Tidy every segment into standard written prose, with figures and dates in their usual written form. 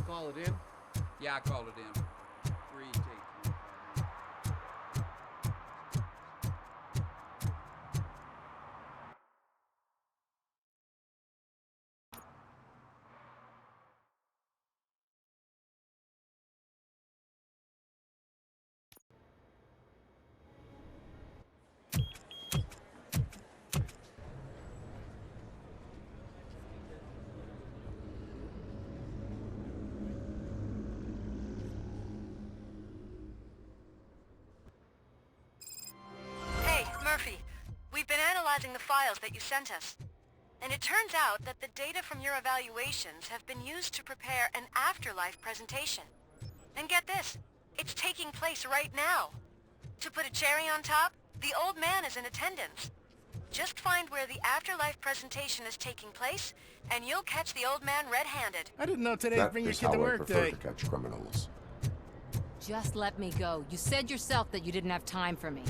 call it in? Yeah, I called it in. 3 take. Hey, Murphy. We've been analyzing the files that you sent us. And it turns out that the data from your evaluations have been used to prepare an afterlife presentation. And get this, it's taking place right now. To put a cherry on top, the old man is in attendance. Just find where the afterlife presentation is taking place, and you'll catch the old man red-handed. I didn't know today's bring your kid to work day. That is how I prefer to catch criminals. Just let me go. You said yourself that you didn't have time for me.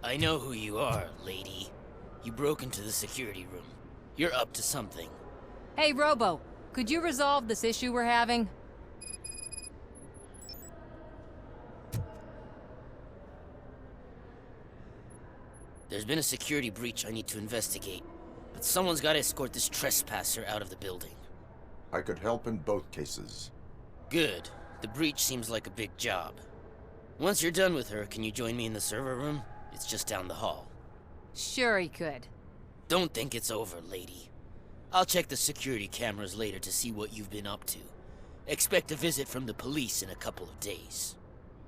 I know who you are, lady. You broke into the security room. You're up to something. Hey, Robo, could you resolve this issue we're having? There's been a security breach I need to investigate, but someone's got to escort this trespasser out of the building. I could help in both cases. Good. The breach seems like a big job. Once you're done with her, can you join me in the server room? It's just down the hall. Sure he could. Don't think it's over, lady. I'll check the security cameras later to see what you've been up to. Expect a visit from the police in a couple of days.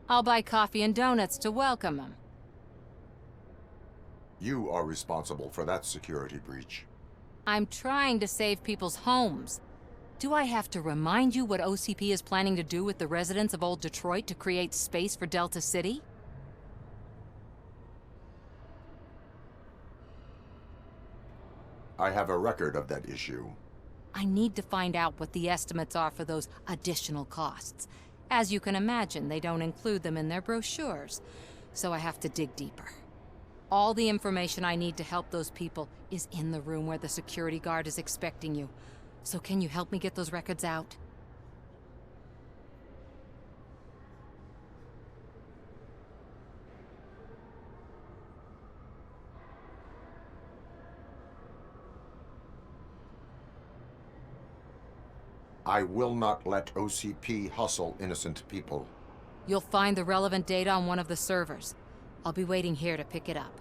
I'll buy coffee and donuts to welcome him. You are responsible for that security breach. I'm trying to save people's homes. Do I have to remind you what OCP is planning to do with the residents of Old Detroit to create space for Delta City? I have a record of that issue. I need to find out what the estimates are for those additional costs. As you can imagine, they don't include them in their brochures, so I have to dig deeper. All the information I need to help those people is in the room where the security guard is expecting you. So can you help me get those records out? I will not let OCP hustle innocent people. You'll find the relevant data on one of the servers. I'll be waiting here to pick it up.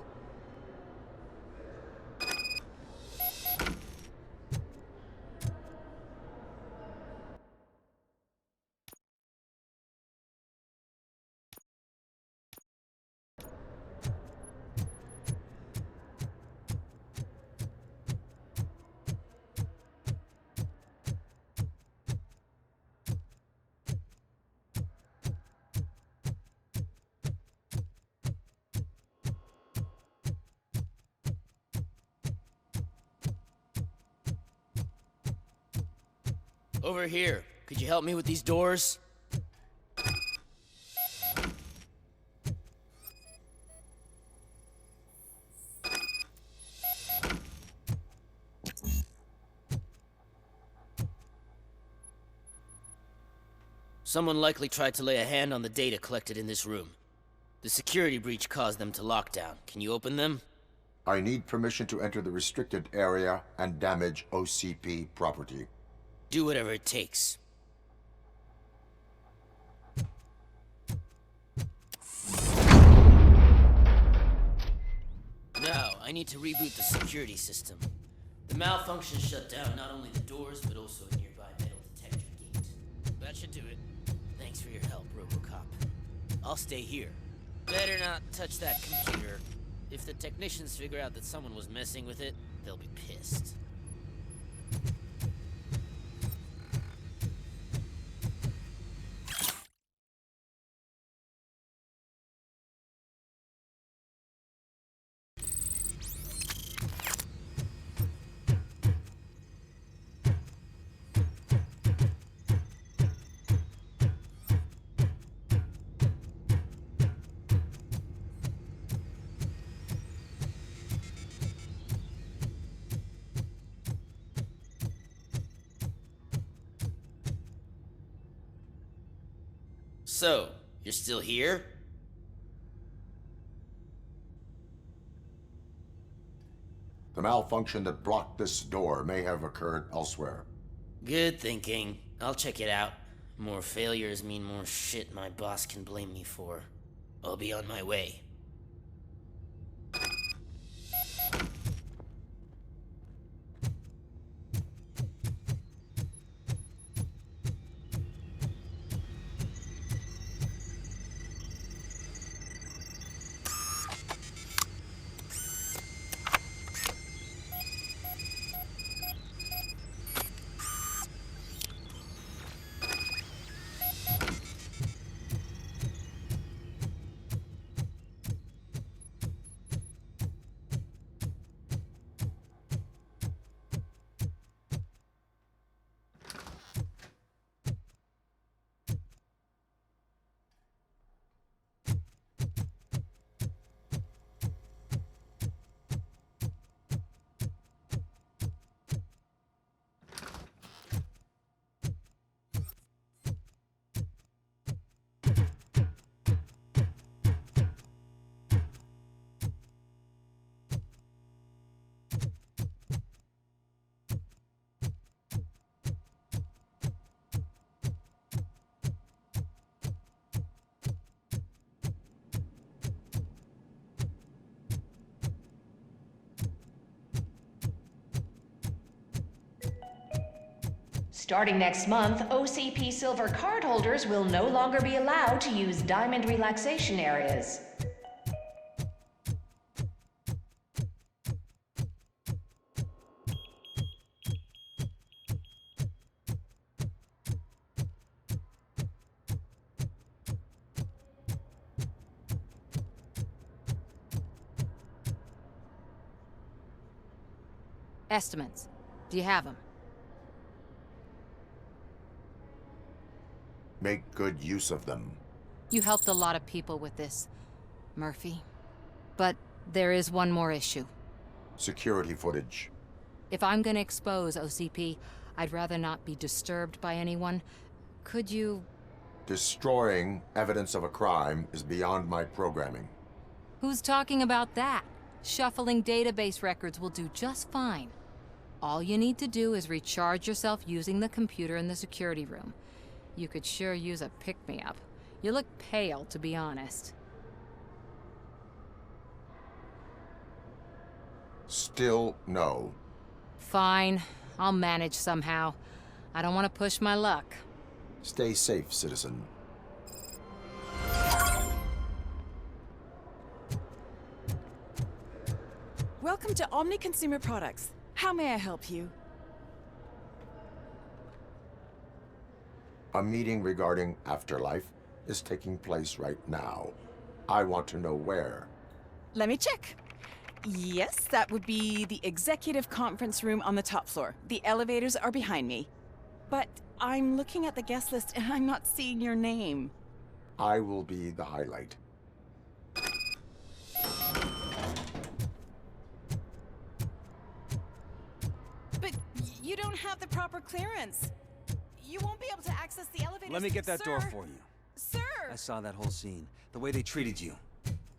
Over here. Could you help me with these doors? Someone likely tried to lay a hand on the data collected in this room. The security breach caused them to lock down. Can you open them? I need permission to enter the restricted area and damage OCP property. Do whatever it takes. Now, I need to reboot the security system. The malfunction shut down not only the doors, but also a nearby metal detector gate. That should do it. Thanks for your help, Robocop. I'll stay here. Better not touch that computer. If the technicians figure out that someone was messing with it, they'll be pissed. So, you're still here? The malfunction that blocked this door may have occurred elsewhere. Good thinking. I'll check it out. More failures mean more shit my boss can blame me for. I'll be on my way. Starting next month, OCP Silver cardholders will no longer be allowed to use diamond relaxation areas. Estimates. Do you have them? Make good use of them. You helped a lot of people with this, Murphy. But there is one more issue. Security footage. If I'm gonna expose OCP, I'd rather not be disturbed by anyone. Could you... Destroying evidence of a crime is beyond my programming. Who's talking about that? Shuffling database records will do just fine. All you need to do is recharge yourself using the computer in the security room. You could sure use a pick-me-up. You look pale, to be honest. Still no. Fine. I'll manage somehow. I don't want to push my luck. Stay safe, citizen. Welcome to Omni Consumer Products. How may I help you? A meeting regarding afterlife is taking place right now. I want to know where. Let me check. Yes, that would be the executive conference room on the top floor. The elevators are behind me. But I'm looking at the guest list and I'm not seeing your name. I will be the highlight. But you don't have the proper clearance. You won't be able to access the elevators. Let me get that door Sir. for you. Sir! I saw that whole scene. The way they treated you.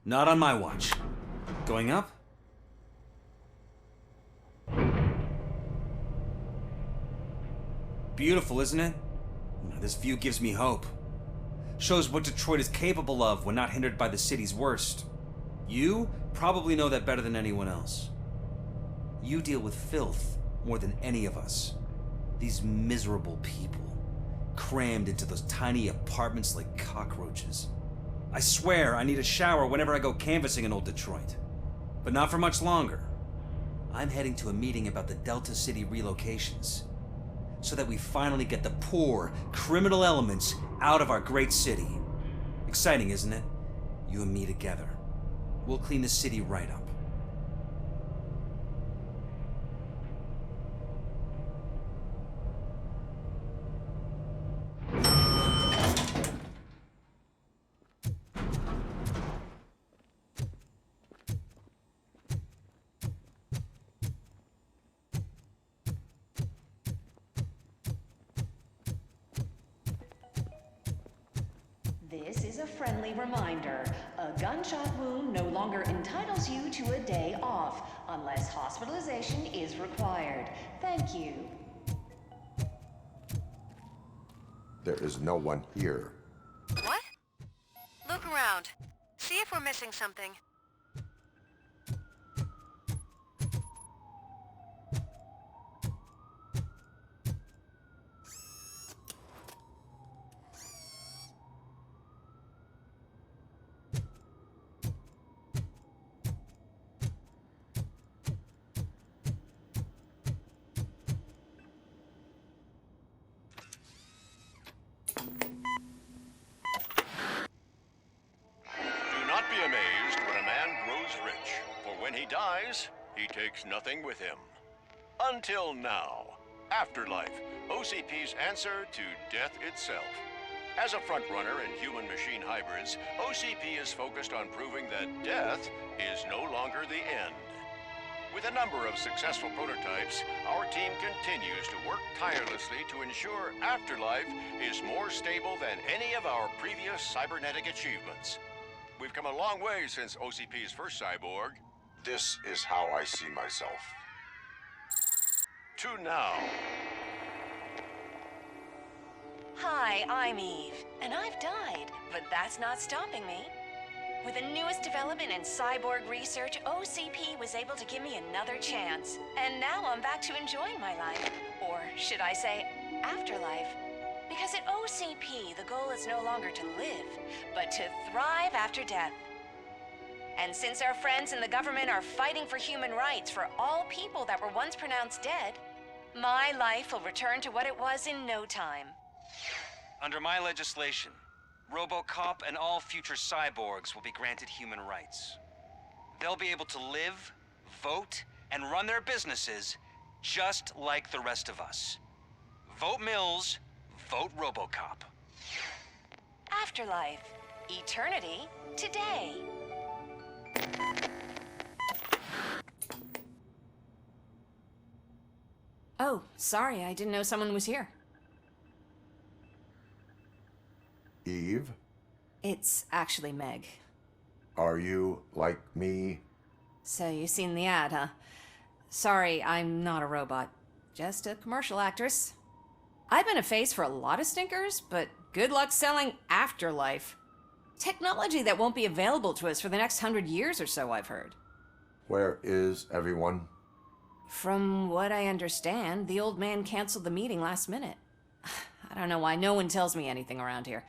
Not on my watch. Going up? Beautiful, isn't it? This view gives me hope. Shows what Detroit is capable of when not hindered by the city's worst. You probably know that better than anyone else. You deal with filth more than any of us. These miserable people, crammed into those tiny apartments like cockroaches. I swear I need a shower whenever I go canvassing in old Detroit. But not for much longer. I'm heading to a meeting about the Delta City relocations, so that we finally get the poor, criminal elements out of our great city. Exciting, isn't it? You and me together. We'll clean the city right up. This is a friendly reminder. A gunshot wound no longer entitles you to a day off, unless hospitalization is required. Thank you. There is no one here. What? Look around. See if we're missing something. Do not be amazed when a man grows rich, for when he dies, he takes nothing with him. Until now. Afterlife, OCP's answer to death itself. As a frontrunner in human-machine hybrids, OCP is focused on proving that death is no longer the end. With a number of successful prototypes, our team continues to work tirelessly to ensure Afterlife is more stable than any of our previous cybernetic achievements. We've come a long way since OCP's first cyborg. This is how I see myself. To now. Hi, I'm Eve, and I've died, but that's not stopping me. With the newest development in cyborg research, OCP was able to give me another chance. And now I'm back to enjoying my life. Or should I say, afterlife. Because at OCP, the goal is no longer to live, but to thrive after death. And since our friends in the government are fighting for human rights for all people that were once pronounced dead, my life will return to what it was in no time. Under my legislation, Robocop and all future cyborgs will be granted human rights. They'll be able to live, vote, and run their businesses just like the rest of us. Vote Mills, vote Robocop. Afterlife. Eternity. Today. Oh, sorry, I didn't know someone was here. Eve, It's actually Meg. are you like me? So you've seen the ad, huh? Sorry, I'm not a robot. Just a commercial actress. I've been a face for a lot of stinkers, but good luck selling Afterlife. Technology that won't be available to us for the next 100 years or so, I've heard. Where is everyone? From what I understand, the old man canceled the meeting last minute. I don't know why no one tells me anything around here.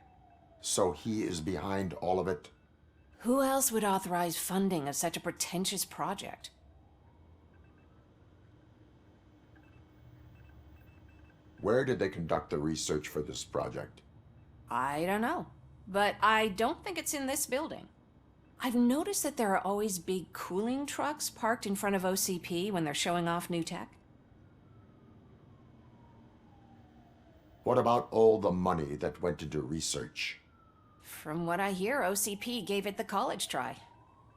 So he is behind all of it? Who else would authorize funding of such a pretentious project? Where did they conduct the research for this project? I don't know, but I don't think it's in this building. I've noticed that there are always big cooling trucks parked in front of OCP when they're showing off new tech. What about all the money that went into research? From what I hear, OCP gave it the college try.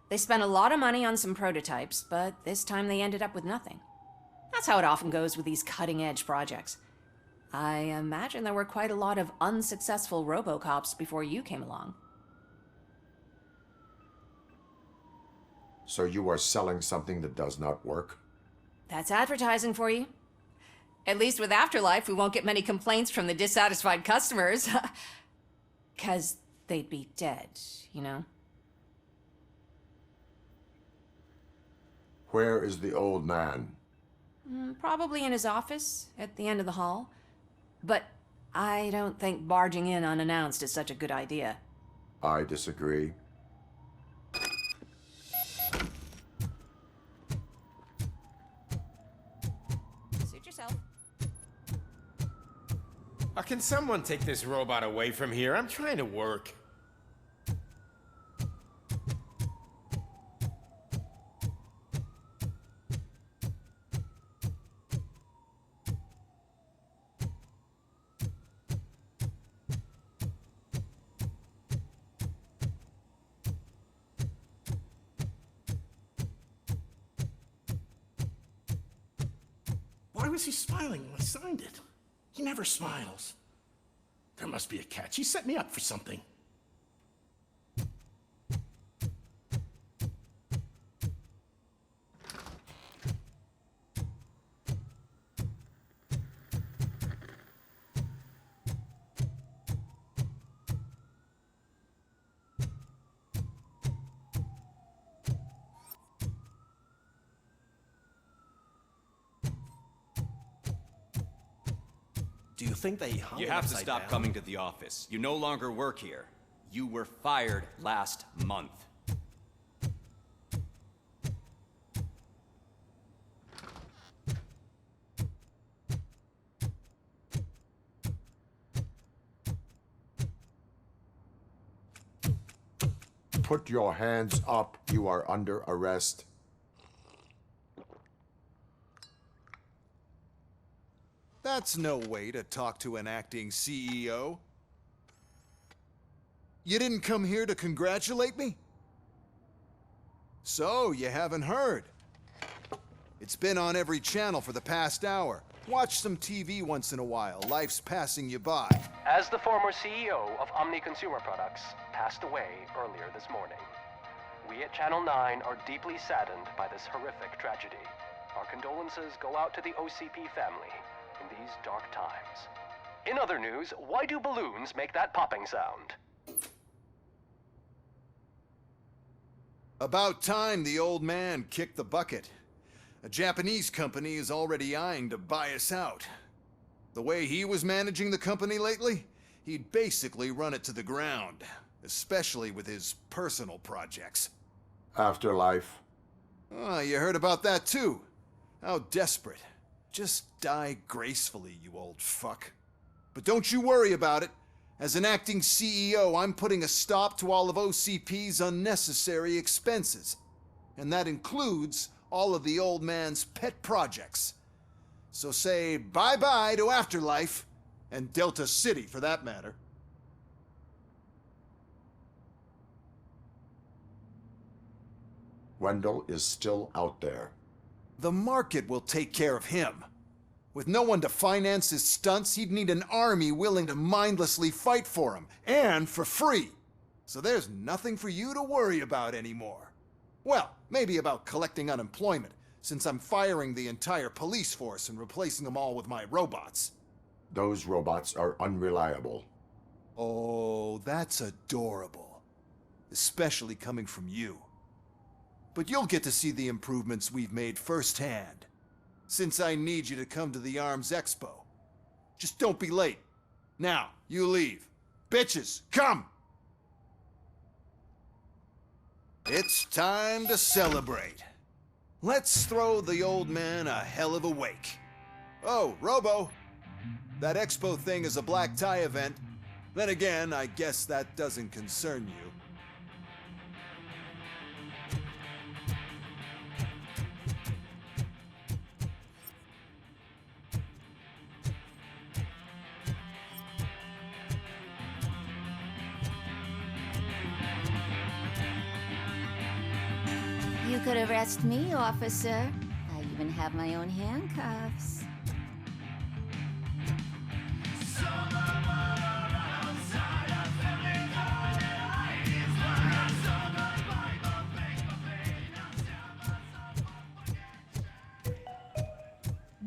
They spent a lot of money on some prototypes, but this time they ended up with nothing. That's how it often goes with these cutting-edge projects. I imagine there were quite a lot of unsuccessful Robocops before you came along. So you are selling something that does not work? That's advertising for you. At least with Afterlife, we won't get many complaints from the dissatisfied customers. 'Cause they'd be dead, you know? Where is the old man? Probably in his office, at the end of the hall. But I don't think barging in unannounced is such a good idea. I disagree. Suit yourself. Can someone take this robot away from here? I'm trying to work. Why was he smiling when I signed it? He never smiles. There must be a catch. He set me up for something. Do you think they hung You it have to upside stop down? coming to the office. You no longer work here. You were fired last month. Put your hands up. You are under arrest. That's no way to talk to an acting CEO. You didn't come here to congratulate me? So, you haven't heard. It's been on every channel for the past hour. Watch some TV once in a while. Life's passing you by. As the former CEO of Omni Consumer Products passed away earlier this morning, we at Channel 9 are deeply saddened by this horrific tragedy. Our condolences go out to the OCP family in these dark times. In other news, why do balloons make that popping sound? About time the old man kicked the bucket. A Japanese company is already eyeing to buy us out. The way he was managing the company lately, he'd basically run it to the ground, especially with his personal projects. Afterlife. Oh, you heard about that too. How desperate. Just die gracefully, you old fuck. But don't you worry about it. As an acting CEO, I'm putting a stop to all of OCP's unnecessary expenses. And that includes all of the old man's pet projects. So say bye-bye to Afterlife, and Delta City for that matter. Wendell is still out there. The market will take care of him. With no one to finance his stunts, he'd need an army willing to mindlessly fight for him, and for free. So there's nothing for you to worry about anymore. Well, maybe about collecting unemployment, since I'm firing the entire police force and replacing them all with my robots. Those robots are unreliable. Oh, that's adorable. Especially coming from you. But you'll get to see the improvements we've made firsthand. Since I need you to come to the Arms Expo. Just don't be late. Now, you leave. Bitches, come! It's time to celebrate. Let's throw the old man a hell of a wake. Oh, Robo! That expo thing is a black tie event. Then again, I guess that doesn't concern you. You could arrest me, officer. I even have my own handcuffs.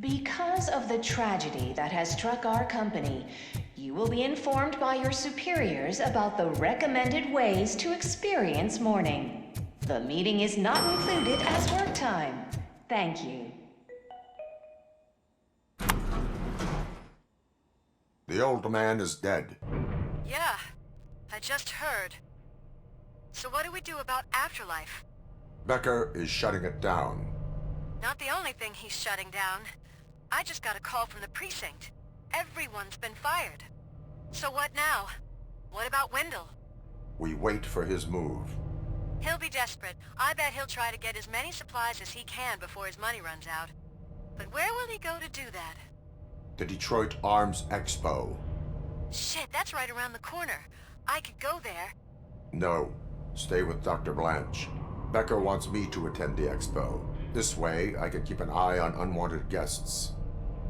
Because of the tragedy that has struck our company, you will be informed by your superiors about the recommended ways to experience mourning. The meeting is not included as work time. Thank you. The old man is dead. Yeah, I just heard. So what do we do about Afterlife? Becker is shutting it down. Not the only thing he's shutting down. I just got a call from the precinct. Everyone's been fired. So what now? What about Wendell? We wait for his move. He'll be desperate. I bet he'll try to get as many supplies as he can before his money runs out. But where will he go to do that? The Detroit Arms Expo. Shit, that's right around the corner. I could go there. No. Stay with Dr. Blanche. Becker wants me to attend the expo. This way, I can keep an eye on unwanted guests.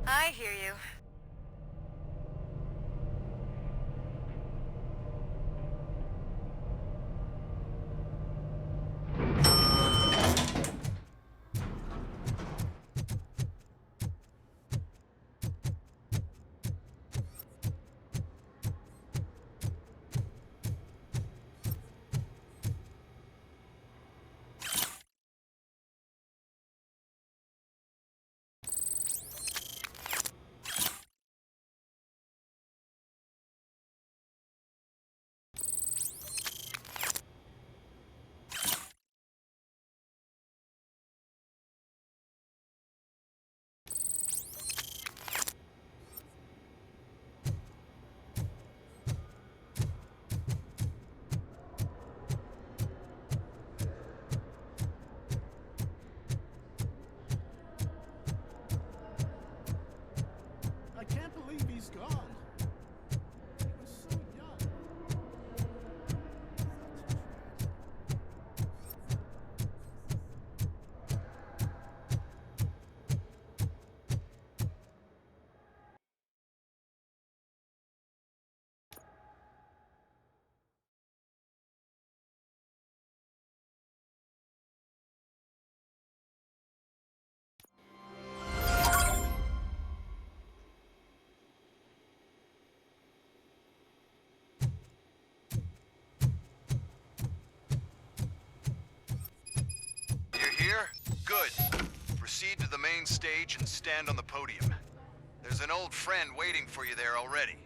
I hear you. proceed to the main stage and stand on the podium. There's an old friend waiting for you there already.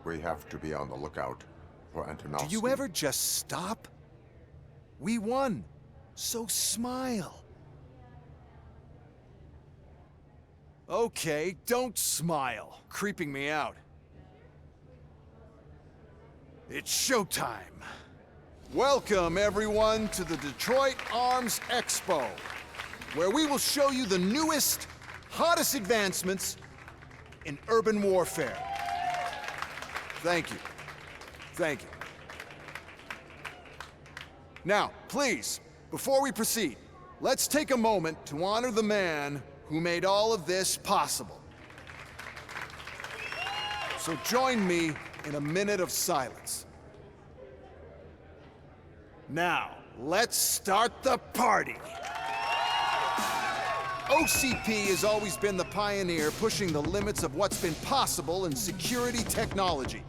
We have to be on the lookout for Antonovsky. Do you ever just stop? We won, so smile. Okay, don't smile. Creeping me out. It's showtime. Welcome, everyone, to the Detroit Arms Expo, where we will show you the newest, hottest advancements in urban warfare. Thank you. Thank you. Now, please, before we proceed, let's take a moment to honor the man who made all of this possible. So join me in a minute of silence. Now, let's start the party. OCP has always been the pioneer pushing the limits of what's been possible in security technology.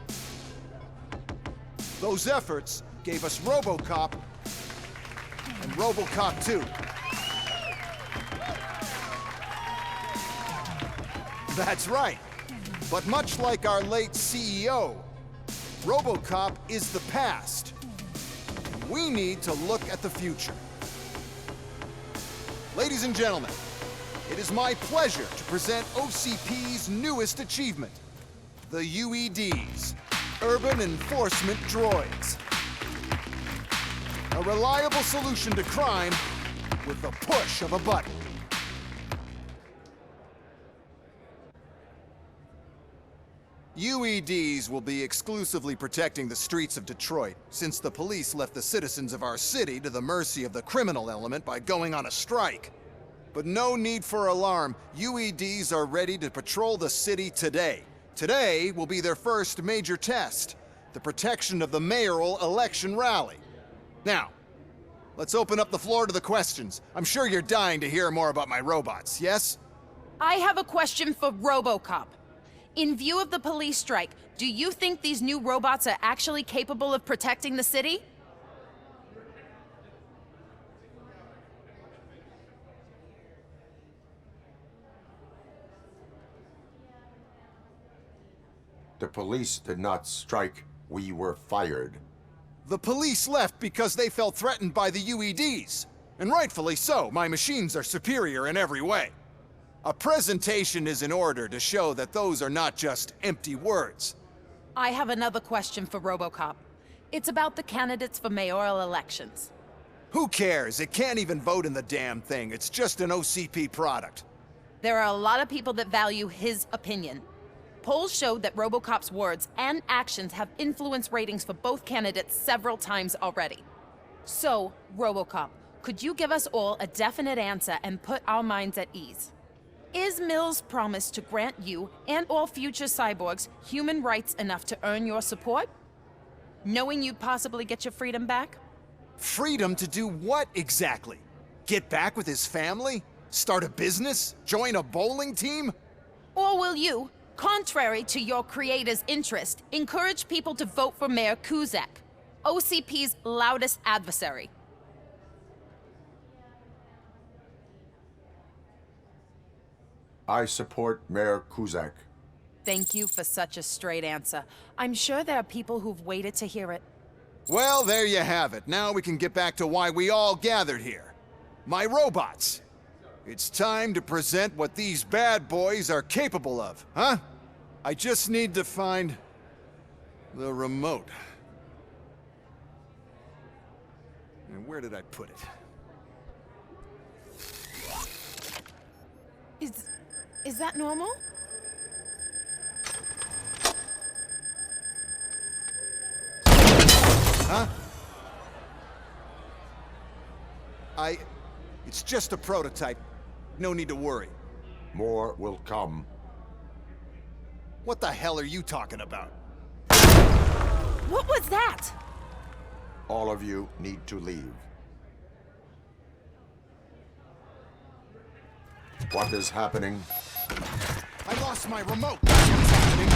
Those efforts gave us Robocop and Robocop 2. That's right. But much like our late CEO, Robocop is the past. We need to look at the future. Ladies and gentlemen, it is my pleasure to present OCP's newest achievement, the UEDs, Urban Enforcement Droids. A reliable solution to crime with the push of a button. UEDs will be exclusively protecting the streets of Detroit, since the police left the citizens of our city to the mercy of the criminal element by going on a strike. But no need for alarm. UEDs are ready to patrol the city today. Today will be their first major test, the protection of the mayoral election rally. Now, let's open up the floor to the questions. I'm sure you're dying to hear more about my robots, yes? I have a question for Robocop. In view of the police strike, do you think these new robots are actually capable of protecting the city? The police did not strike. We were fired. The police left because they felt threatened by the UEDs. And rightfully so. My machines are superior in every way. A presentation is in order to show that those are not just empty words. I have another question for Robocop. It's about the candidates for mayoral elections. Who cares? It can't even vote in the damn thing. It's just an OCP product. There are a lot of people that value his opinion. Polls showed that Robocop's words and actions have influenced ratings for both candidates several times already. So, Robocop, could you give us all a definite answer and put our minds at ease? Is Mills' promise to grant you and all future cyborgs human rights enough to earn your support? Knowing you'd possibly get your freedom back? Freedom to do what exactly? Get back with his family? Start a business? Join a bowling team? Or will you, contrary to your creator's interest, encourage people to vote for Mayor Kuzak, OCP's loudest adversary? I support Mayor Kuzak. Thank you for such a straight answer. I'm sure there are people who've waited to hear it. Well, there you have it. Now we can get back to why we all gathered here. My robots. It's time to present what these bad boys are capable of, huh? I just need to find the remote. And where did I put it? Is that normal? Huh? It's just a prototype. No need to worry. More will come. What the hell are you talking about? What was that? All of you need to leave. What is happening? I lost my remote. That's what's happening.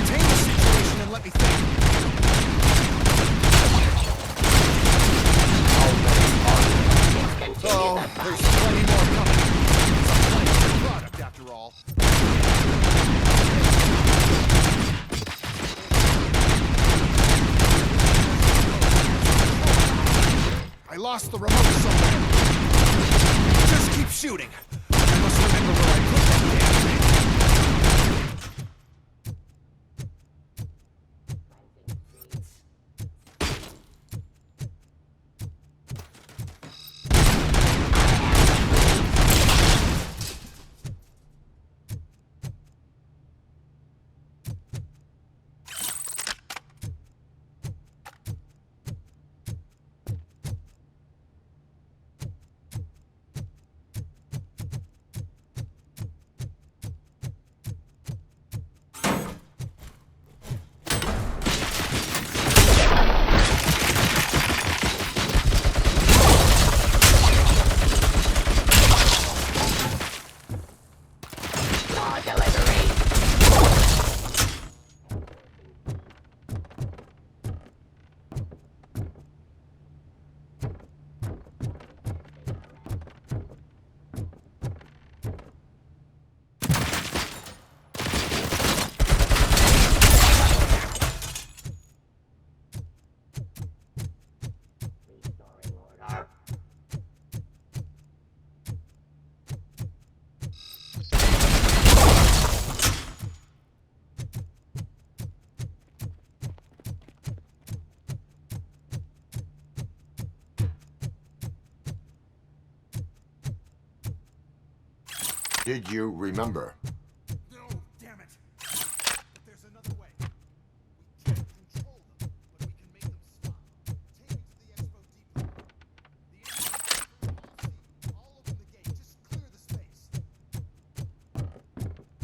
Contain the situation and let me think. I lost the remote somewhere. Just keep shooting. I must remember where I put that damn thing. Did you remember? No, damn it. But there's another way. We can't control them, but we can make them stop. Take it to the Expo Depot. The engineers all open the gate. Just clear the space.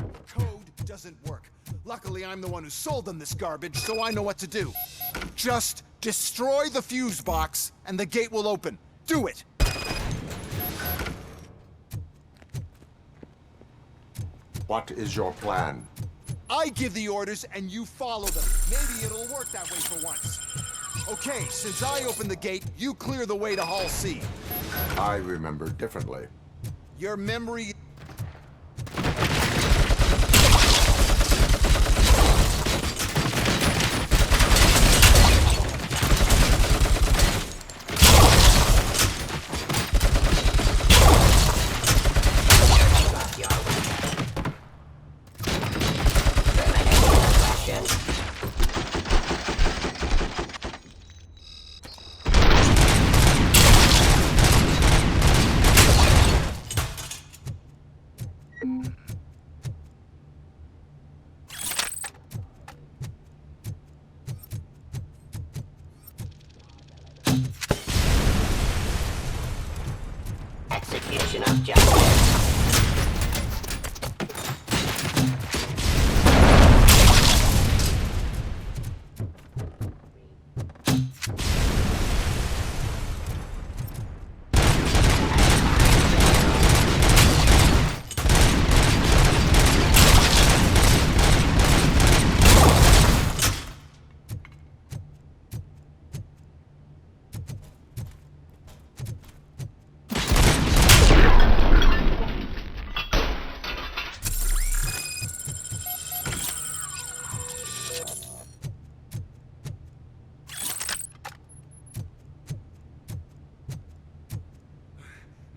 The code doesn't work. Luckily, I'm the one who sold them this garbage, so I know what to do. Just destroy the fuse box, and the gate will open. Do it! What is your plan? I give the orders and you follow them. Maybe it'll work that way for once. Okay, since I opened the gate, you clear the way to Hall C. I remember differently. Your memory... Execution of justice.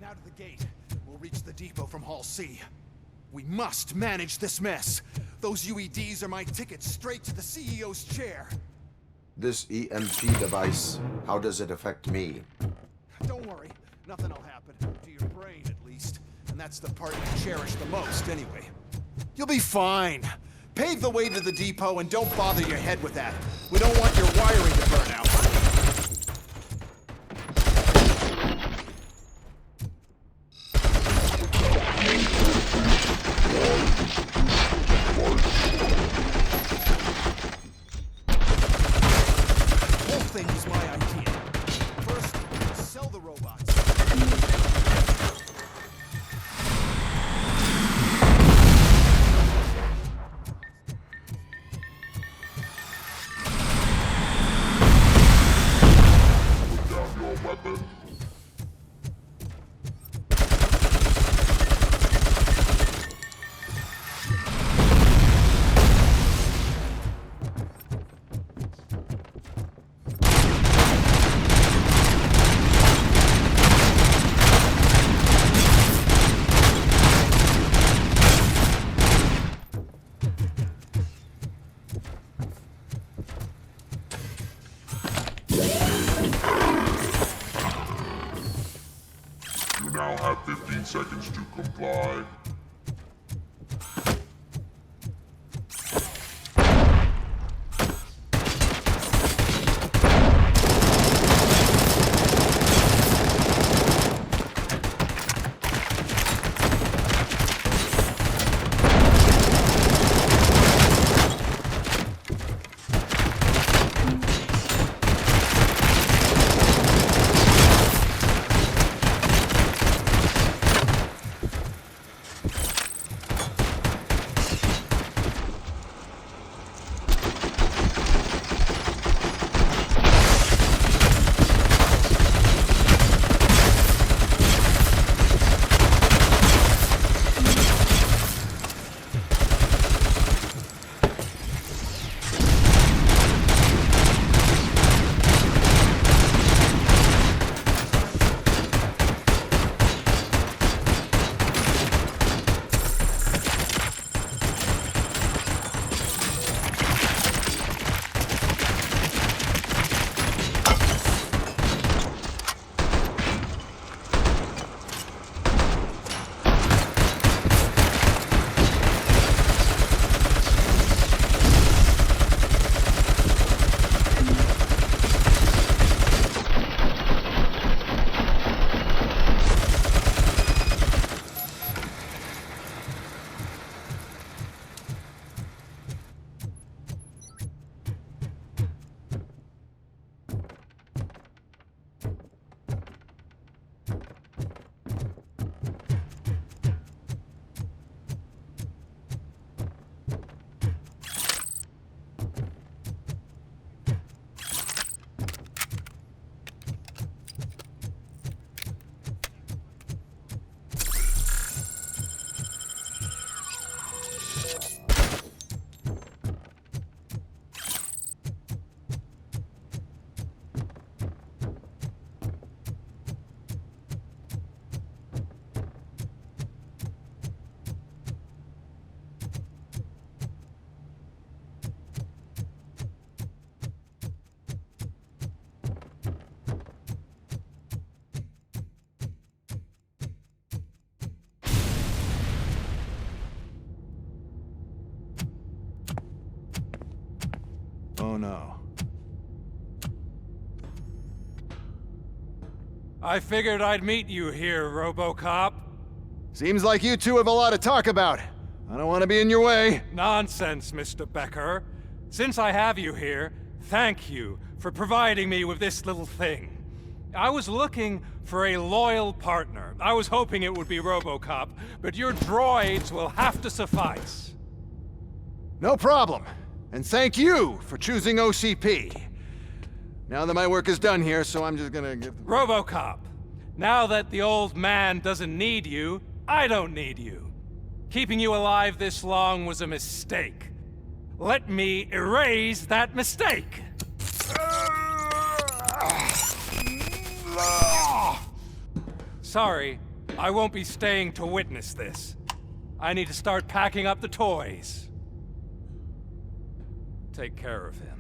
Now to the gate. We'll reach the depot from Hall C. We must manage this mess. Those UEDs are my ticket straight to the CEO's chair. This EMP device, how does it affect me? Don't worry. Nothing will happen. To your brain, at least. And that's the part you cherish the most, anyway. You'll be fine. Pave the way to the depot and don't bother your head with that. We don't want your wiring to burn out. The whole thing was my idea. First, sell the robots. 15 seconds to comply. Oh no. I figured I'd meet you here, Robocop. Seems like you two have a lot to talk about. I don't want to be in your way. Nonsense, Mr. Becker. Since I have you here, thank you for providing me with this little thing. I was looking for a loyal partner. I was hoping it would be Robocop, but your droids will have to suffice. No problem. And thank you for choosing OCP. Now that my work is done here, so I'm just gonna give... Robocop, now that the old man doesn't need you, I don't need you. Keeping you alive this long was a mistake. Let me erase that mistake! Sorry, I won't be staying to witness this. I need to start packing up the toys. Take care of him.